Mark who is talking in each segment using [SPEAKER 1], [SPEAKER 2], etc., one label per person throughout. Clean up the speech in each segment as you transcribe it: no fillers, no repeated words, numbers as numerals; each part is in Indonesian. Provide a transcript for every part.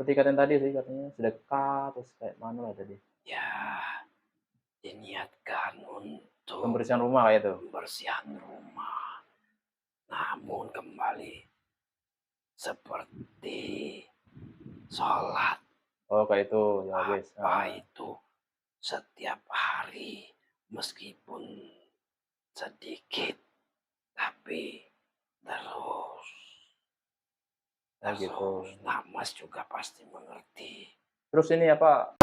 [SPEAKER 1] Seperti katain tadi sih katanya sedekah, terus kayak mana lah tadi.
[SPEAKER 2] Ya, diniatkan untuk
[SPEAKER 1] Pembersihan rumah kayak itu.
[SPEAKER 2] pembersihan rumah. Namun kembali seperti sholat,
[SPEAKER 1] Oh kayak itu, ya wis.
[SPEAKER 2] apa itu setiap hari meskipun sedikit, tapi terus.
[SPEAKER 1] Oh gitu.
[SPEAKER 2] Nah, Mas juga pasti mengerti.
[SPEAKER 1] Terus ini apa?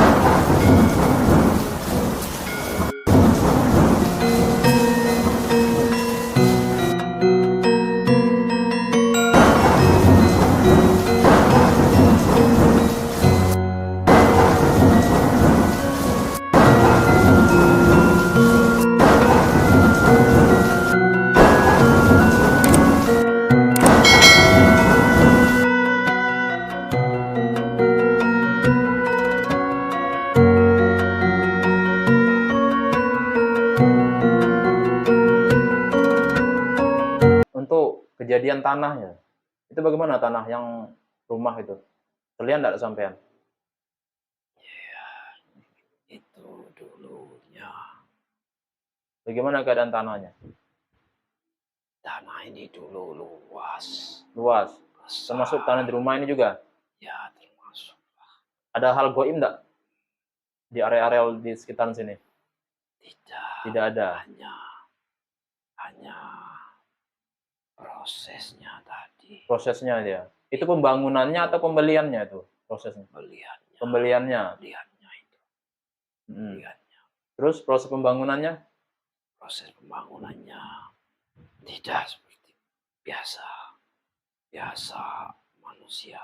[SPEAKER 1] Untuk kejadian tanahnya, itu bagaimana tanah yang rumah itu? Terlihat nggak sampean?
[SPEAKER 2] Ya, itu dulunya.
[SPEAKER 1] Bagaimana keadaan tanahnya?
[SPEAKER 2] Tanah ini dulu luas.
[SPEAKER 1] Luas.
[SPEAKER 2] Besar.
[SPEAKER 1] Termasuk tanah di rumah ini juga.
[SPEAKER 2] Ya, termasuk.
[SPEAKER 1] Ada hal goib nggak di area-area di sekitaran sini?
[SPEAKER 2] Tidak.
[SPEAKER 1] Tidak ada.
[SPEAKER 2] Hanya prosesnya tadi.
[SPEAKER 1] Prosesnya dia. Itu pembangunannya atau pembeliannya itu prosesnya?
[SPEAKER 2] Pembeliannya.
[SPEAKER 1] Pembeliannya.
[SPEAKER 2] Pembeliannya itu.
[SPEAKER 1] Pembeliannya. Terus proses pembangunannya?
[SPEAKER 2] Proses pembangunannya tidak seperti biasa. Biasa manusia.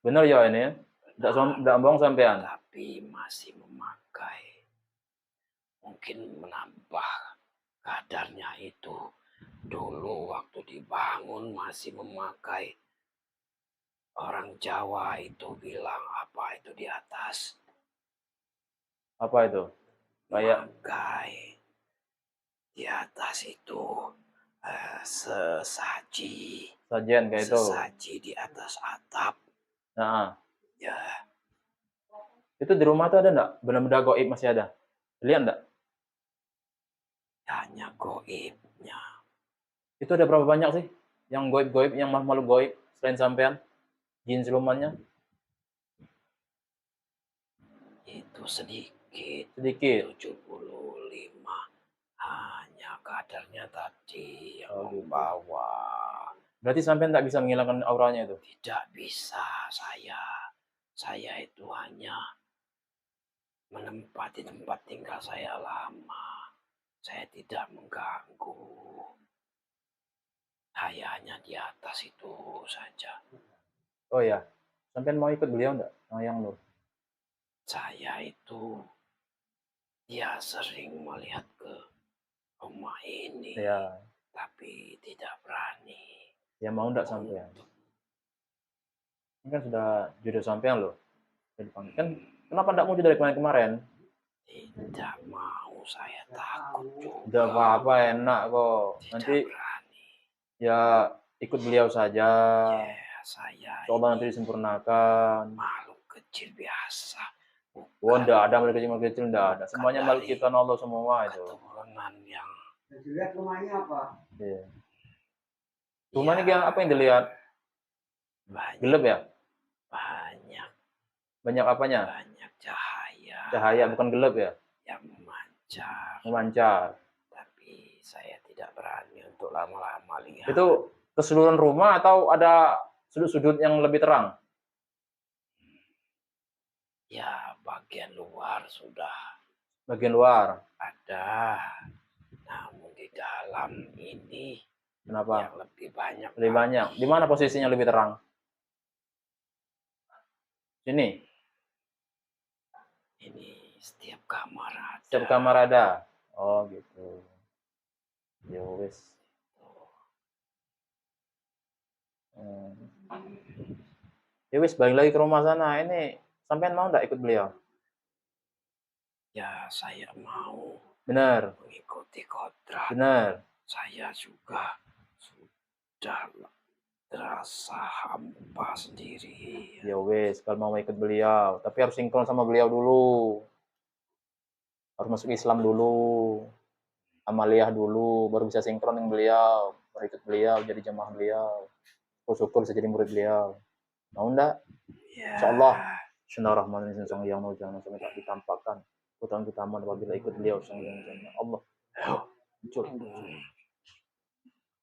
[SPEAKER 1] Benar ya ini ya? Tidak bohong sampean.
[SPEAKER 2] Tapi masih memakai. Mungkin menambah kadarnya itu. Dulu waktu dibangun masih memakai. Orang Jawa itu bilang apa itu di atas.
[SPEAKER 1] Apa itu? Kayak
[SPEAKER 2] Memakai. Di atas itu sesaji.
[SPEAKER 1] sajian kayak itu.
[SPEAKER 2] Sesaji di atas atap.
[SPEAKER 1] Nah,
[SPEAKER 2] Ya.
[SPEAKER 1] itu di rumah tuh ada enggak? Benda-benda goib masih ada? Lihat enggak?
[SPEAKER 2] Hanya goibnya.
[SPEAKER 1] Itu ada berapa banyak sih? Yang goib-goib, yang makhluk goib selain sampean? Jin silumannya?
[SPEAKER 2] Itu sedikit.
[SPEAKER 1] Sedikit.
[SPEAKER 2] 75. Hanya kadarnya tadi yang
[SPEAKER 1] Oh, gitu.
[SPEAKER 2] membawa.
[SPEAKER 1] Berarti sampean tak bisa menghilangkan auranya itu?
[SPEAKER 2] Tidak bisa saya. Saya itu hanya menempati tempat tinggal saya lama. Saya tidak mengganggu. Saya hanya di atas itu saja.
[SPEAKER 1] Oh ya, sampean mau ikut beliau enggak? Yang lu?
[SPEAKER 2] Saya itu ya sering melihat ke rumah ini.
[SPEAKER 1] Ya.
[SPEAKER 2] Tapi tidak berani.
[SPEAKER 1] Ya mau enggak sampean? Ini kan sudah jodoh sampean loh. Kan kenapa enggak mau dari kemarin-kemarin?
[SPEAKER 2] Tidak mau, saya takut juga.
[SPEAKER 1] Udah apa-apa, enak kok.
[SPEAKER 2] Tidak
[SPEAKER 1] Nanti
[SPEAKER 2] berani.
[SPEAKER 1] ya ikut beliau saja.
[SPEAKER 2] Ya, saya
[SPEAKER 1] Coba nanti disempurnakan.
[SPEAKER 2] makhluk kecil biasa.
[SPEAKER 1] Oh, enggak ada makhluk kecil, enggak ada. Semuanya makhluk ciptaan Allah semua itu.
[SPEAKER 2] Keturunan yang.
[SPEAKER 3] Dilihat rumahnya apa?
[SPEAKER 1] Iya. Rumahnya ya, apa yang dilihat?
[SPEAKER 2] Banyak.
[SPEAKER 1] Gelap ya?
[SPEAKER 2] Banyak.
[SPEAKER 1] Banyak apanya?
[SPEAKER 2] Banyak cahaya.
[SPEAKER 1] Cahaya, bukan gelap ya?
[SPEAKER 2] Yang memancar.
[SPEAKER 1] Memancar.
[SPEAKER 2] Tapi saya tidak berani untuk lama-lama lihat.
[SPEAKER 1] Itu keseluruhan rumah atau ada sudut-sudut yang lebih terang?
[SPEAKER 2] Ya, bagian luar sudah.
[SPEAKER 1] Bagian luar?
[SPEAKER 2] Ada. Namun di dalam ini.
[SPEAKER 1] Kenapa?
[SPEAKER 2] Yang lebih banyak.
[SPEAKER 1] Lebih banyak. Di mana posisinya lebih terang? Sini?
[SPEAKER 2] Ini setiap kamar ada.
[SPEAKER 1] Setiap kamar ada? Oh gitu. Ya wis. Ya wis, balik lagi ke rumah sana. Ini sampean mau enggak ikut beliau?
[SPEAKER 2] Ya, saya mau.
[SPEAKER 1] Benar.
[SPEAKER 2] Mengikuti kodrat.
[SPEAKER 1] Benar.
[SPEAKER 2] Saya juga sudah terasa hampa sendiri.
[SPEAKER 1] Ya wes, kalau mau ikut beliau, tapi harus sinkron sama beliau dulu. Harus masuk Islam dulu, amaliyah dulu, baru bisa sinkron dengan beliau, baru ikut beliau, jadi jamaah beliau. Syukur bisa jadi murid beliau. Mau enggak?
[SPEAKER 2] Ya,
[SPEAKER 1] Insyaallah. Bismillahirrahmanirrahim. Sang yang jangan sampai tak ditampakkan. Utama apabila ikut beliau sang yang Allah. Muncul.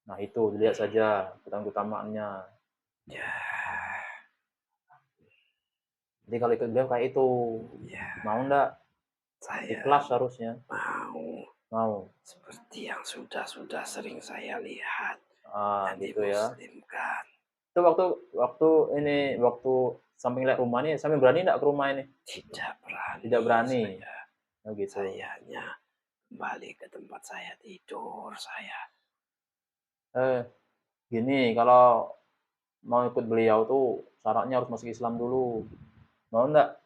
[SPEAKER 1] Nah itu dilihat saja utamaannya.
[SPEAKER 2] ya,
[SPEAKER 1] Jadi kalau ikut beliau kayak itu,
[SPEAKER 2] ya.
[SPEAKER 1] mau enggak?
[SPEAKER 2] Saya
[SPEAKER 1] Ikhlas harusnya.
[SPEAKER 2] mau seperti yang sudah sering saya lihat yang
[SPEAKER 1] Gitu ya.
[SPEAKER 2] dimuslimkan.
[SPEAKER 1] Itu waktu samping lihat rumah ini, sampai berani enggak ke rumah ini?
[SPEAKER 2] Tidak berani.
[SPEAKER 1] Oh, gitu.
[SPEAKER 2] Sayanya kembali ke tempat saya tidur saya.
[SPEAKER 1] Gini, kalau mau ikut beliau tuh syaratnya harus masuk Islam dulu. Mau enggak?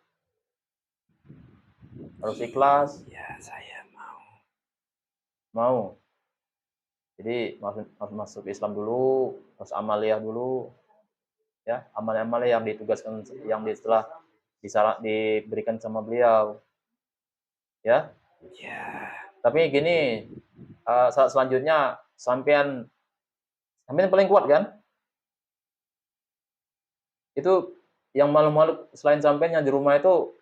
[SPEAKER 1] Harus ikhlas.
[SPEAKER 2] Ya, saya mau.
[SPEAKER 1] Mau. Jadi masuk Islam dulu, harus amaliyah dulu. Ya, amal-amal yang ditugaskan setelah diberikan sama beliau. Ya.
[SPEAKER 2] Ya.
[SPEAKER 1] Tapi gini, selanjutnya sampean paling kuat kan? Itu yang makhluk selain sampean yang di rumah itu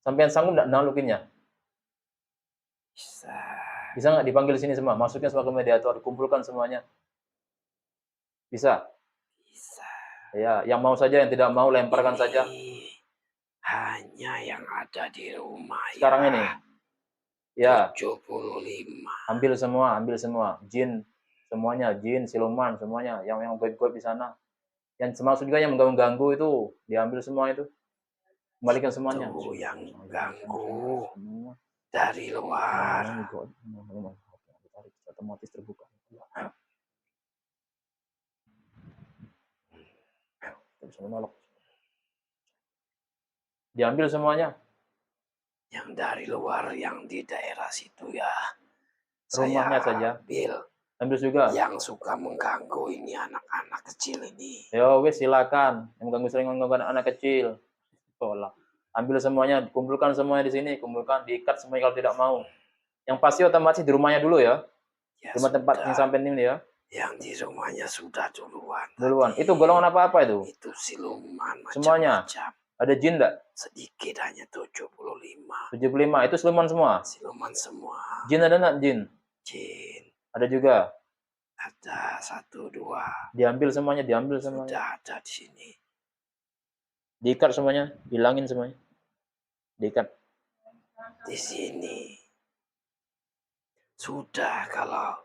[SPEAKER 1] sampean sanggup enggak nalukinnya? Bisa nggak dipanggil sini semua? Masuknya sebagai mediator, dikumpulkan semuanya. Bisa?
[SPEAKER 2] Bisa.
[SPEAKER 1] Ya, yang mau saja, yang tidak mau lemparkan saja.
[SPEAKER 2] Hanya yang ada di rumah.
[SPEAKER 1] Sekarang ini. Ya.
[SPEAKER 2] 75.
[SPEAKER 1] Ambil semua. Jin semuanya, jin, siluman semuanya, yang goib-goib di sana. Yang termasuk juga yang mengganggu itu, diambil semua itu. Kembalikan semuanya.
[SPEAKER 2] Itu yang ganggu dari luar.
[SPEAKER 1] Otomatis terbuka. Bisa menolak. Diambil semuanya.
[SPEAKER 2] Yang dari luar, yang di daerah situ ya.
[SPEAKER 1] Rumahnya
[SPEAKER 2] saya
[SPEAKER 1] saja. Ambil juga.
[SPEAKER 2] Yang suka mengganggu ini anak-anak kecil ini.
[SPEAKER 1] Ya wes silakan. Yang sering mengganggu anak kecil. Tolak. Ambil semuanya, kumpulkan semuanya di sini, kumpulkan, diikat semuanya kalau tidak mau. Yang pasti otomatis di rumahnya dulu ya.
[SPEAKER 2] Ya
[SPEAKER 1] rumah tempat yang sampai ini ya.
[SPEAKER 2] Yang di rumahnya sudah duluan.
[SPEAKER 1] Itu golongan apa itu?
[SPEAKER 2] Itu siluman macam-macam.
[SPEAKER 1] Semuanya. Ada jin enggak?
[SPEAKER 2] Sedikit, hanya 75.
[SPEAKER 1] 75 itu siluman semua.
[SPEAKER 2] Siluman semua.
[SPEAKER 1] Jin ada enggak jin?
[SPEAKER 2] Jin.
[SPEAKER 1] Ada juga.
[SPEAKER 2] Ada 1, 2.
[SPEAKER 1] Diambil semuanya.
[SPEAKER 2] Sudah ada di sini.
[SPEAKER 1] Diikat semuanya, hilangin semuanya. Diikat.
[SPEAKER 2] Di sini. Sudah, kalau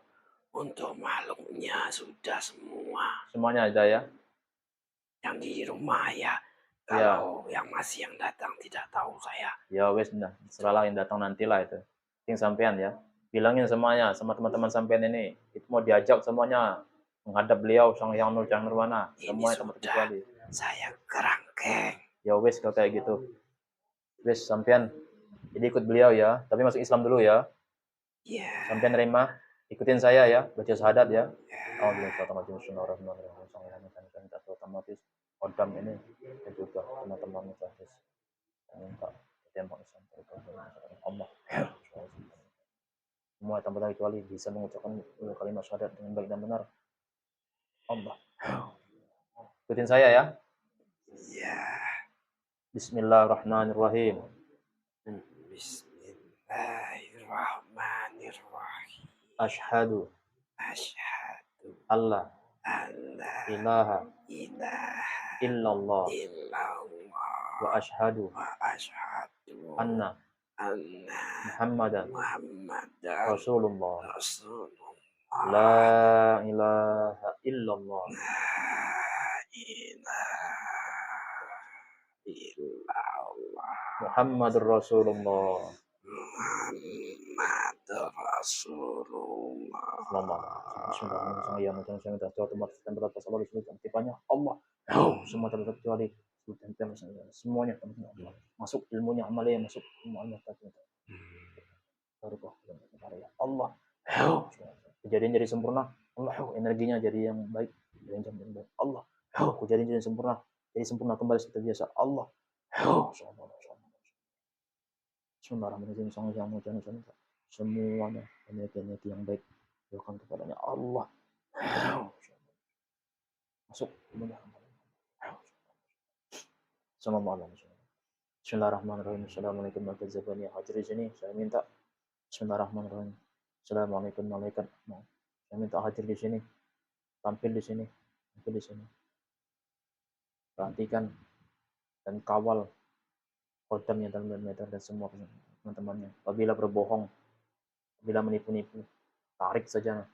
[SPEAKER 2] untuk makhluknya sudah semua.
[SPEAKER 1] Semuanya ada ya.
[SPEAKER 2] Yang di rumah ya. Kalau yang masih yang datang tidak tahu saya.
[SPEAKER 1] Ya wes nah, seralah yang datang nantilah itu. Ting sampean ya. Bilangin semuanya sama teman-teman sampean ini. Itu mau diajak semuanya menghadap beliau Sang Hyang Nirwana. Semuanya teman kecuali.
[SPEAKER 2] Saya kerangkeng.
[SPEAKER 1] Ya wes kalau kayak gitu. Wes sampean jadi ikut beliau ya, tapi masuk Islam dulu ya.
[SPEAKER 2] Iya.
[SPEAKER 1] Sampean nerima, ikutin saya ya, baca syahadat ya. Otomatis kodam ini dan juga teman-teman mujahid minta tembak Allah. Semua tanpa kecuali bisa mengucapkan kalimat syahadat dengan baik dan benar. Allah. Ikutin saya ya.
[SPEAKER 2] Ya.
[SPEAKER 1] Bismillahirrahmanirrahim.
[SPEAKER 2] Bismillahirrahmanirrahim.
[SPEAKER 1] Asyhadu
[SPEAKER 2] Allah
[SPEAKER 1] ilaha illallah wa asyhadu anna Muhammadan Rasulullah. La ilaha illallah. Muhammadur Rasulullah. Allah. Semua terkecuali semuanya masuk ilmunya, amalnya masuk semuanya. Allah. Kejadian jadi sempurna. Allah, energinya jadi yang baik. jadiin jam yang baik. Allah, aku jadiin jadi sempurna kembali seperti biasa. Allah, Bismillahirrahmanirrahim. Semuanya energi yang baik berikan kepadanya. Allah, masuk. Bismillahirrahmanirrahim. Assalamualaikum warahmatullahi wabarakatuh. Hadir di sini, saya minta. Bismillahirrahmanirrahim. Assalamualaikum malaikat. Saya minta hadir di sini, tampil di sini, perhatikan dan kawal kodamnya dan meter dan semua teman-temannya. Apabila berbohong, apabila menipu-nipu, tarik saja,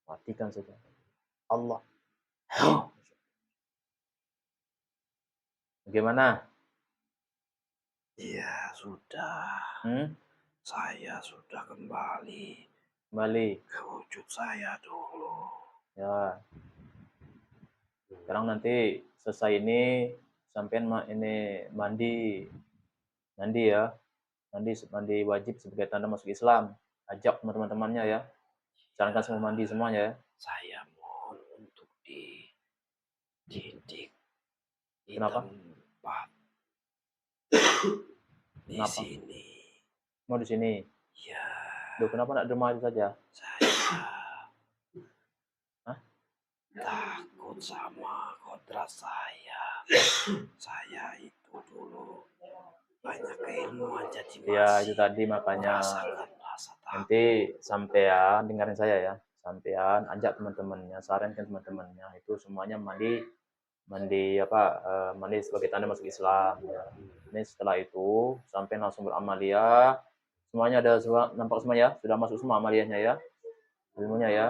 [SPEAKER 1] matikan saja. Allah. Bagaimana?
[SPEAKER 2] Iya, sudah. Saya sudah kembali ke wujud saya dulu.
[SPEAKER 1] Ya. Sekarang nanti selesai ini sampean ini mandi ya. Mandi wajib sebagai tanda masuk Islam. Ajak teman-temannya ya. Sarankan semua mandi semuanya ya.
[SPEAKER 2] Saya mohon untuk dididik di
[SPEAKER 1] Kenapa?
[SPEAKER 2] tempat di
[SPEAKER 1] Kenapa?
[SPEAKER 2] sini.
[SPEAKER 1] Mau di sini?
[SPEAKER 2] Ya,
[SPEAKER 1] Loh, kenapa nak di rumah aja saja?
[SPEAKER 2] Saya takut sama kodrat saya. Saya itu dulu banyak keilmuan jadi masih.
[SPEAKER 1] Ya, itu tadi makanya. Nanti sampean dengerin saya ya. Sampean ajak teman-temannya, sarankan teman-temannya itu semuanya mandi sebagai tanda masuk Islam ya. Ini setelah itu sampai langsung beramaliyah. Semuanya ada nampak semua ya, sudah masuk semua amaliyahnya ya, ilmunya ya.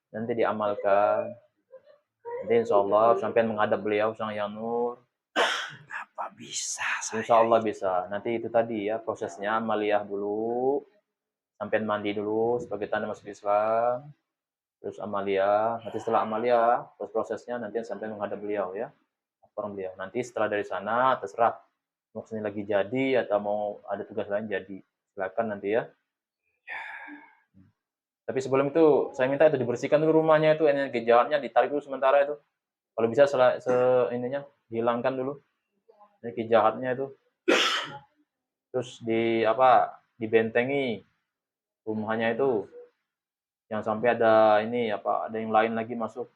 [SPEAKER 1] Nanti diamalkan. Nanti insya Allah sampai menghadap beliau Sang Yang Nur.
[SPEAKER 2] Apa bisa saya?
[SPEAKER 1] Insya Allah bisa. Nanti itu tadi ya prosesnya amaliyah dulu, sampai mandi dulu sebagai tanda masuk Islam. Terus amaliyah. Nanti setelah amaliyah, prosesnya nanti sampai menghadap beliau ya. Orang beliau. Nanti setelah dari sana terserah mau kesini lagi jadi atau mau ada tugas lain jadi. Silakan nanti ya. Tapi sebelum itu saya minta itu dibersihkan dulu rumahnya itu, energi jahatnya ditarik dulu sementara itu. Kalau bisa ininya dihilangkan dulu energi jahatnya itu. Terus dibentengi rumahnya itu. Jangan sampai ada ada yang lain lagi masuk.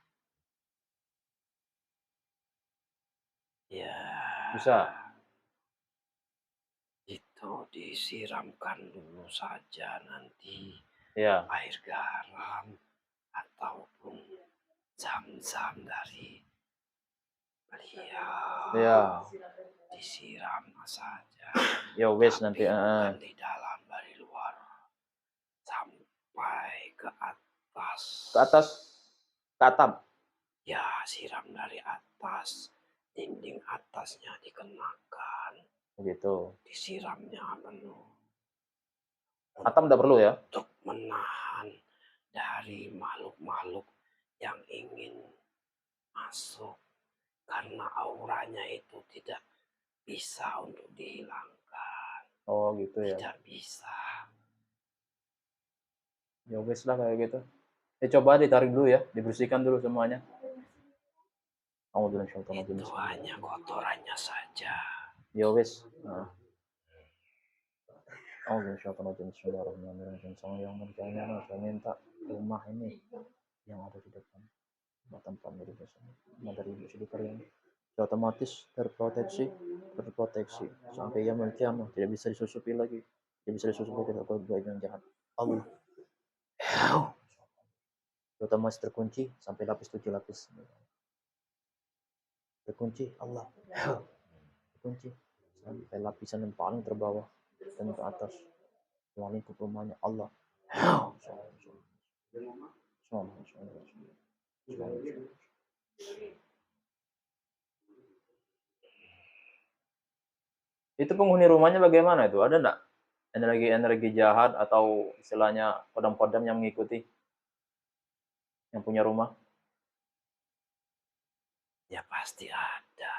[SPEAKER 2] Ya.
[SPEAKER 1] Bisa.
[SPEAKER 2] Itu disiramkan dulu saja nanti.
[SPEAKER 1] Ya.
[SPEAKER 2] Air garam ataupun zam-zam dari beliau.
[SPEAKER 1] Ya.
[SPEAKER 2] Disiram saja.
[SPEAKER 1] Ya wes nanti
[SPEAKER 2] bukan di dalam, dari luar sampai ke atas.
[SPEAKER 1] Ke atas, ke atap.
[SPEAKER 2] Ya, siram dari atas, dinding atasnya dikenakan.
[SPEAKER 1] Begitu.
[SPEAKER 2] Disiramnya penuh.
[SPEAKER 1] Atap tidak perlu ya?
[SPEAKER 2] Untuk menahan dari makhluk-makhluk yang ingin masuk. Karena auranya itu tidak bisa untuk dihilangkan.
[SPEAKER 1] Oh gitu ya?
[SPEAKER 2] Tidak bisa.
[SPEAKER 1] Ya wes lah kayak gitu. Coba ditarik dulu ya, dibersihkan dulu semuanya.
[SPEAKER 2] Itu hanya kotorannya saja.
[SPEAKER 1] Ya wes. Bismillahirrahmanirrahim. Sang yang berkahnya, saya minta rumah ini yang ada di depan tempat dari yang otomatis terproteksi sampai yang kiamat, tidak bisa disusupi lagi, tidak baik yang jahat. Allah otomatis terkunci sampai lapis 7 lapis terkunci. Allah terkunci sampai lapisan yang paling terbawah dan ke atas lingkup rumahnya. Allah itu penghuni rumahnya bagaimana itu? Ada enggak energi jahat atau istilahnya kodam-kodam yang mengikuti yang punya rumah?
[SPEAKER 2] Ya pasti ada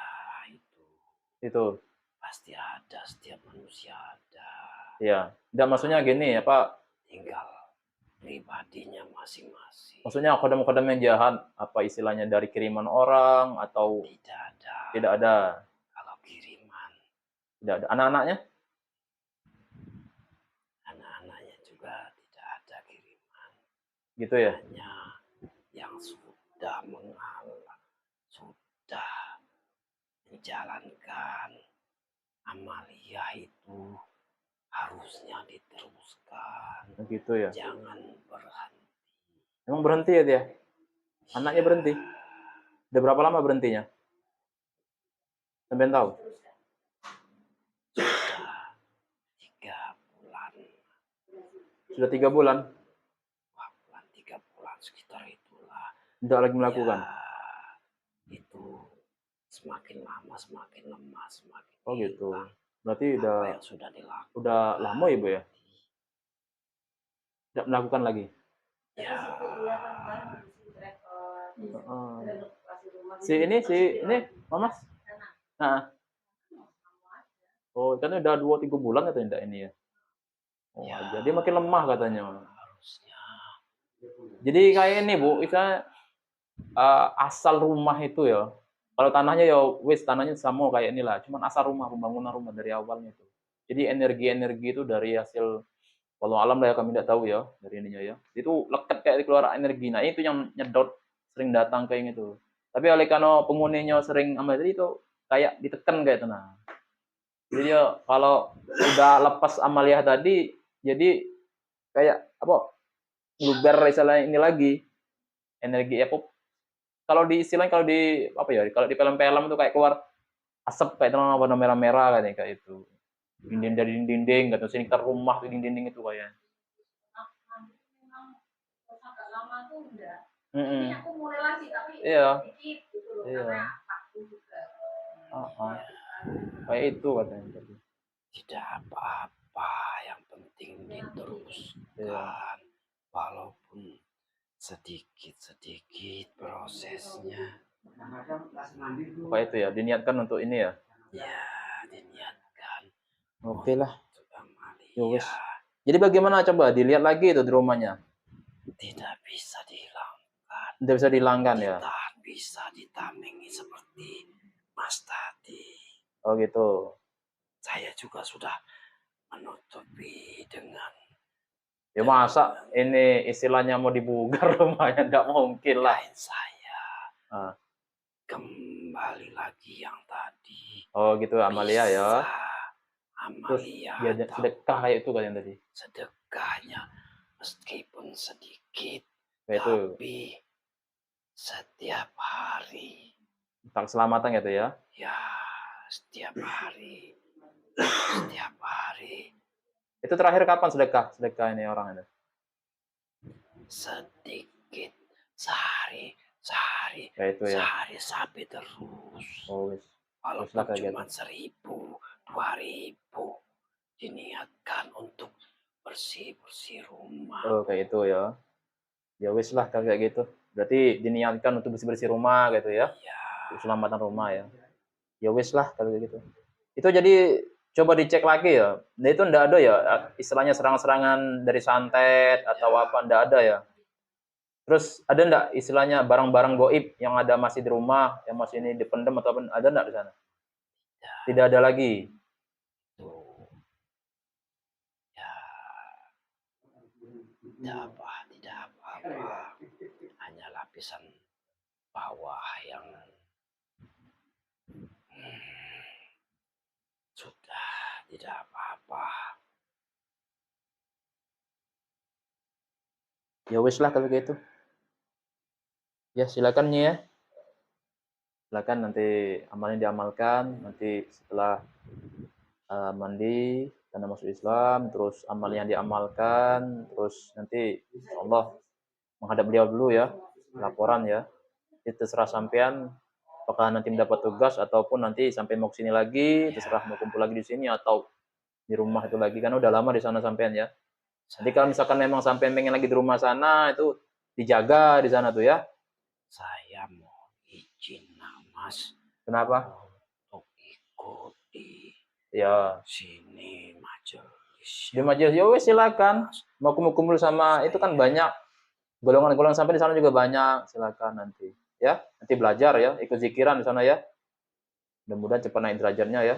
[SPEAKER 2] itu.
[SPEAKER 1] Itu
[SPEAKER 2] pasti ada, setiap manusia ada.
[SPEAKER 1] Ya, tidak maksudnya gini ya Pak.
[SPEAKER 2] Tinggal pribadinya masing-masing.
[SPEAKER 1] Maksudnya kodam-kodam yang jahat, apa istilahnya dari kiriman orang atau
[SPEAKER 2] Tidak ada.
[SPEAKER 1] tidak ada?
[SPEAKER 2] Kalau kiriman,
[SPEAKER 1] Tidak ada. Anak-anaknya?
[SPEAKER 2] anak-anaknya juga tidak ada kiriman.
[SPEAKER 1] Gitu ya?
[SPEAKER 2] Hanya yang sudah mengalah, sudah menjalankan amaliyah itu harusnya diteruskan.
[SPEAKER 1] Gitu ya?
[SPEAKER 2] Jangan berhenti.
[SPEAKER 1] Emang berhenti ya dia? Anaknya berhenti? Udah berapa lama berhentinya? Sampai tahu?
[SPEAKER 2] Sudah 3 bulan.
[SPEAKER 1] Sudah 3 bulan?
[SPEAKER 2] 2 bulan, 3 bulan sekitar itulah.
[SPEAKER 1] Tidak lagi melakukan?
[SPEAKER 2] Ya, itu semakin lama semakin lemah, semakin
[SPEAKER 1] Oh gitu.
[SPEAKER 2] hilang
[SPEAKER 1] Berarti
[SPEAKER 2] apa yang sudah dilakukan.
[SPEAKER 1] udah lama ya Bu ya? Tidak melakukan lagi?
[SPEAKER 2] Ya,
[SPEAKER 1] Si ini Mamas? Nah. Oh, kan udah 2-3 bulan katanya enggak ini ya? Oh,
[SPEAKER 2] Ya.
[SPEAKER 1] jadi makin lemah katanya.
[SPEAKER 2] harusnya
[SPEAKER 1] Jadi kayak ini Bu, misalnya asal rumah itu ya. Kalau tanahnya ya wis tanahnya sama kayak inilah, cuman asal rumah, pembangunan rumah dari awalnya itu. Jadi energi-energi itu dari hasil walau alam lah ya kami tidak tahu ya dari ininya ya. Itu leket kayak keluar energi. Nah, itu yang nyedot sering datang kayak gitu. Tapi oleh karena penghuninya sering amal itu kayak ditekan kayak itu nah. Jadi ya kalau udah lepas amaliyah tadi jadi kayak apa? Luber misalnya ini lagi energi ya kalau di istilahnya kalau di apa ya kalau di film-film itu kayak keluar asap kayak terang warna merah-merah katanya kayak itu dinding dari dinding gitu sini kita rumah tuh dinding itu kayak
[SPEAKER 4] agak lama tuh udah.
[SPEAKER 1] mm
[SPEAKER 4] Ini aku mulai lagi tapi
[SPEAKER 1] iya
[SPEAKER 4] sedikit gitu loh
[SPEAKER 1] iya
[SPEAKER 4] karena waktu juga.
[SPEAKER 1] kayak itu katanya tadi
[SPEAKER 2] tidak apa-apa, yang penting diteruskan.
[SPEAKER 1] iya
[SPEAKER 2] Walaupun sedikit-sedikit prosesnya.
[SPEAKER 3] Kadang-kadang pas mandi tuh.
[SPEAKER 1] kayak itu ya diniatkan untuk ini ya
[SPEAKER 2] Ya, diniatkan
[SPEAKER 1] oke lah
[SPEAKER 2] untuk amaliyah.
[SPEAKER 1] ya wes jadi bagaimana coba dilihat lagi itu di rumahnya
[SPEAKER 2] Tidak bisa dihilangkan.
[SPEAKER 1] tidak bisa dihilangkan ya
[SPEAKER 2] Tidak bisa ditamingi seperti Mas tadi.
[SPEAKER 1] oh gitu
[SPEAKER 2] Saya juga sudah menutupi dengan
[SPEAKER 1] ya masa ini istilahnya mau dibugar rumahnya tidak mungkin lah
[SPEAKER 2] kain saya.
[SPEAKER 1] Ah.
[SPEAKER 2] Kembali lagi yang tadi.
[SPEAKER 1] oh gitu Amalia ya terus
[SPEAKER 2] Amalia
[SPEAKER 1] dia sedekah kayak itu kalian tadi
[SPEAKER 2] sedekahnya meskipun sedikit,
[SPEAKER 1] kayak itu
[SPEAKER 2] tapi setiap hari.
[SPEAKER 1] tentang keselamatan gitu ya
[SPEAKER 2] Ya, setiap hari. Setiap hari.
[SPEAKER 1] itu terakhir kapan sedekah ini orang itu
[SPEAKER 2] Sedikit. Sehari.
[SPEAKER 1] kayak itu ya
[SPEAKER 2] Sehari sampai terus.
[SPEAKER 1] oh wis
[SPEAKER 2] Walaupun
[SPEAKER 1] kayak
[SPEAKER 2] cuma
[SPEAKER 1] gitu.
[SPEAKER 2] 1.000, 2.000 diniatkan untuk bersih-bersih rumah.
[SPEAKER 1] Oh kayak itu ya ya wis lah kayak gitu berarti diniatkan untuk bersih rumah gitu ya
[SPEAKER 2] Ya,
[SPEAKER 1] untuk keselamatan rumah ya wis lah kalau gitu itu jadi coba dicek lagi ya nah itu ndak ada ya istilahnya serangan-serangan dari santet atau apa ndak ada ya terus ada ndak istilahnya barang-barang goib yang ada masih di rumah yang masih ini dipendam ataupun ada ndak di sana tidak ada lagi
[SPEAKER 2] tuh. Ya, tidak apa-apa. Hanya lapisan bawah yang sudah tidak apa-apa.
[SPEAKER 1] ya wis lah kalau gitu ya silakan Nyi ya silakan nanti amalnya diamalkan nanti setelah mandi karena masuk Islam terus amalnya diamalkan terus nanti Allah menghadap beliau dulu ya laporan ya itu terserah sampean apakah nanti mendapat tugas ataupun nanti sampai mau kesini lagi terserah mau kumpul lagi di sini atau di rumah itu lagi kan udah lama di sana sampean ya nanti kalau misalkan memang sampean pengen lagi di rumah sana itu dijaga di sana tuh ya
[SPEAKER 2] Saya mau izin, Mas,
[SPEAKER 1] kenapa
[SPEAKER 2] untuk ikut di
[SPEAKER 1] ya
[SPEAKER 2] sini majelis.
[SPEAKER 1] di majelis ya wes silakan Mau kumpul-kumpul sama itu kan banyak golongan-golongan sampai di sana juga banyak. Silakan nanti. Ya, nanti belajar ya, ikut zikiran di sana ya. Mudah-mudahan cepat naik derajatnya ya.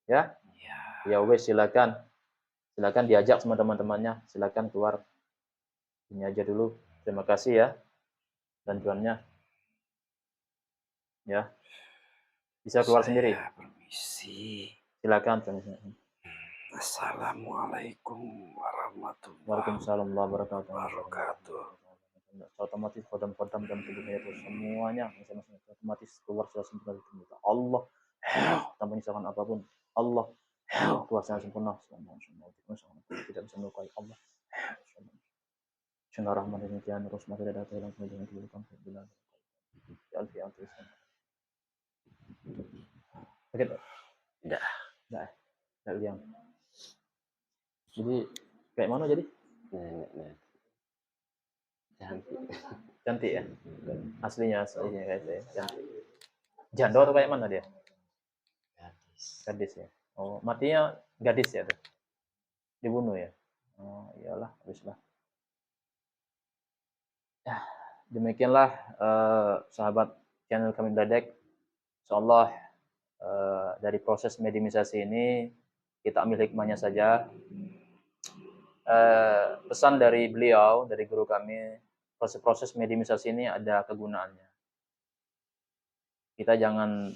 [SPEAKER 1] Ya,
[SPEAKER 2] Ya,
[SPEAKER 1] ya wes silakan. Silakan diajak sama teman-temannya. Silakan keluar. Ini aja dulu. Terima kasih ya bantuannya. Ya, bisa keluar sendiri.
[SPEAKER 2] saya permisi.
[SPEAKER 1] Silakan.
[SPEAKER 2] Assalamualaikum warahmatullahi
[SPEAKER 1] Waalaikumsalam warahmatullahi
[SPEAKER 2] wabarakatuh.
[SPEAKER 1] Otomatis kodam-kodam dan tubuhnya itu semuanya masing-masing otomatis keluar secara sempurna itu Allah tanpa menyisakan apapun. Allah keluar secara sempurna. Tidak bisa melukai Allah. Bismillahirrahmanirrahim. Terus masih ada dalam dengan kehidupan bilang alfi alfi. Sakit?
[SPEAKER 2] Enggak.
[SPEAKER 1] Enggak liang. Jadi kayak mana jadi? Cantik ya? Aslinya kayak saya. Cantik. Janda atau kayak mana dia? Gadis ya. Oh, matinya gadis ya tuh. Dibunuh ya. Oh, iyalah, habislah. Ya, demikianlah sahabat channel kami Dadek. Insyaallah dari proses mediumisasi ini kita ambil hikmahnya saja. Pesan dari beliau, dari guru kami, proses-proses mediumisasi ini ada kegunaannya. Kita jangan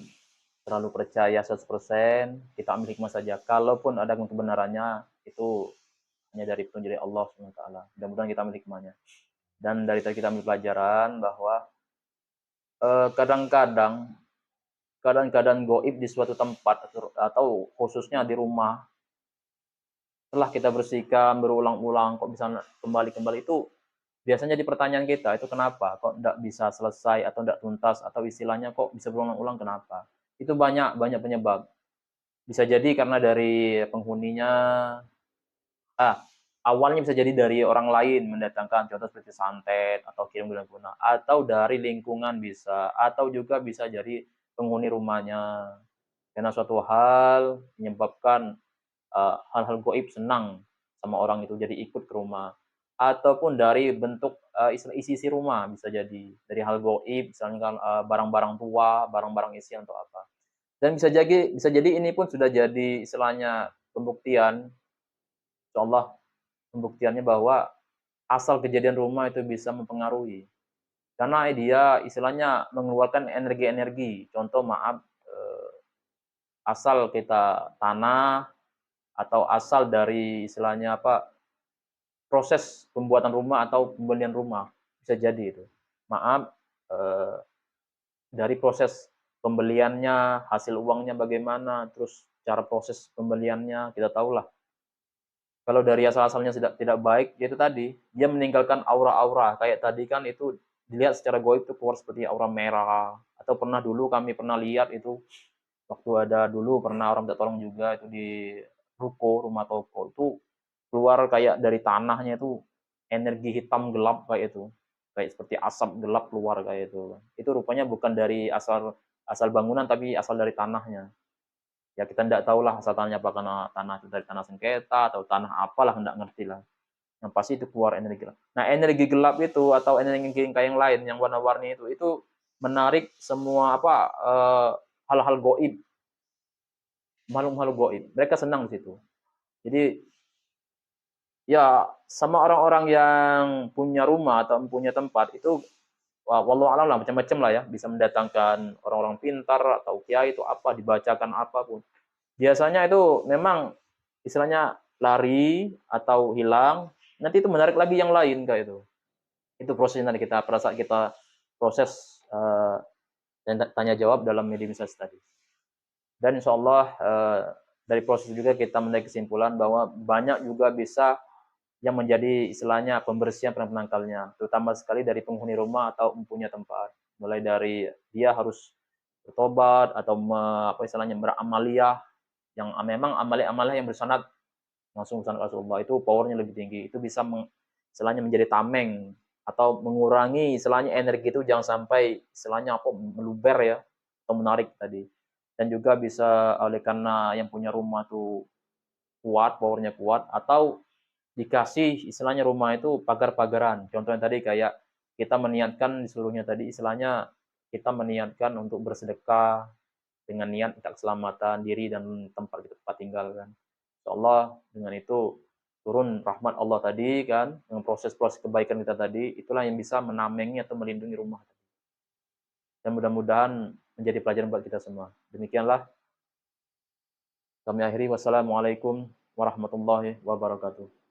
[SPEAKER 1] terlalu percaya 100%, kita ambil hikmah saja. Kalaupun ada kebenarannya, itu hanya dari petunjuk dari Allah SWT. Mudah-mudahan kita ambil hikmahnya. Dan dari tadi kita ambil pelajaran bahwa kadang-kadang keadaan goib di suatu tempat atau khususnya di rumah, setelah kita bersihkan berulang-ulang kok bisa kembali itu biasanya di pertanyaan kita itu kenapa kok tidak bisa selesai atau tidak tuntas atau istilahnya kok bisa berulang-ulang kenapa? Itu banyak penyebab. Bisa jadi karena dari penghuninya, awalnya bisa jadi dari orang lain mendatangkan contoh seperti santet atau kirim guna atau dari lingkungan bisa atau juga bisa jadi penghuni rumahnya karena suatu hal menyebabkan hal-hal goib senang sama orang itu jadi ikut ke rumah ataupun dari bentuk isi-isi rumah bisa jadi dari hal goib misalnya barang-barang tua barang-barang isian atau apa dan bisa jadi ini pun sudah jadi istilahnya pembuktian insyaallah pembuktiannya bahwa asal kejadian rumah itu bisa mempengaruhi karena dia istilahnya mengeluarkan energi-energi contoh maaf asal kita tanah atau asal dari istilahnya apa proses pembuatan rumah atau pembelian rumah bisa jadi itu maaf eh, dari proses pembeliannya hasil uangnya bagaimana terus cara proses pembeliannya kita tahulah kalau dari asal-asalnya tidak baik yaitu tadi dia meninggalkan aura-aura kayak tadi kan itu dilihat secara goib itu keluar seperti aura merah atau pernah dulu kami pernah lihat itu waktu ada dulu pernah orang minta tolong juga itu di ruko rumah toko itu keluar kayak dari tanahnya itu energi hitam gelap kayak itu kayak seperti asap gelap keluar kayak itu rupanya bukan dari asal asal bangunan tapi asal dari tanahnya ya kita tidak tahu lah asal tanahnya apa karena tanah itu dari tanah sengketa atau tanah apalah tidak ngerti lah yang pasti itu keluar energi gelap nah energi gelap itu atau energi yang lain yang warna-warni itu menarik semua apa hal-hal goib makhluk-makhluk goib mereka senang di situ jadi ya sama orang-orang yang punya rumah atau punya tempat itu wallahu alam lah macam-macam lah ya bisa mendatangkan orang-orang pintar atau kiai itu apa dibacakan apapun biasanya itu memang istilahnya lari atau hilang nanti itu menarik lagi yang lain kayak itu prosesnya nanti kita pada saat kita proses tanya jawab dalam mediumisasi tadi dan insya Allah dari proses juga kita menarik kesimpulan bahwa banyak juga bisa yang menjadi istilahnya pembersihan penangkalnya, terutama sekali dari penghuni rumah atau mempunyai tempat. Mulai dari dia harus bertobat atau apa istilahnya beramaliyah yang memang amalia-amalia yang bersanad langsung sanad Rasulullah itu powernya lebih tinggi. Itu bisa istilahnya menjadi tameng atau mengurangi istilahnya energi itu jangan sampai istilahnya apa meluber ya atau menarik tadi. Dan juga bisa oleh karena yang punya rumah tuh kuat, powernya kuat atau dikasih istilahnya rumah itu pagar-pagaran. Contohnya tadi kayak kita meniatkan di seluruhnya tadi istilahnya kita meniatkan untuk bersedekah dengan niat minta keselamatan diri dan tempat kita tempat tinggal kan. Insyaallah dengan itu turun rahmat Allah tadi kan, dengan proses-proses kebaikan kita tadi, itulah yang bisa menamengi atau melindungi rumah. Dan mudah-mudahan menjadi pelajaran buat kita semua. Demikianlah kami akhiri. Wassalamualaikum warahmatullahi wabarakatuh.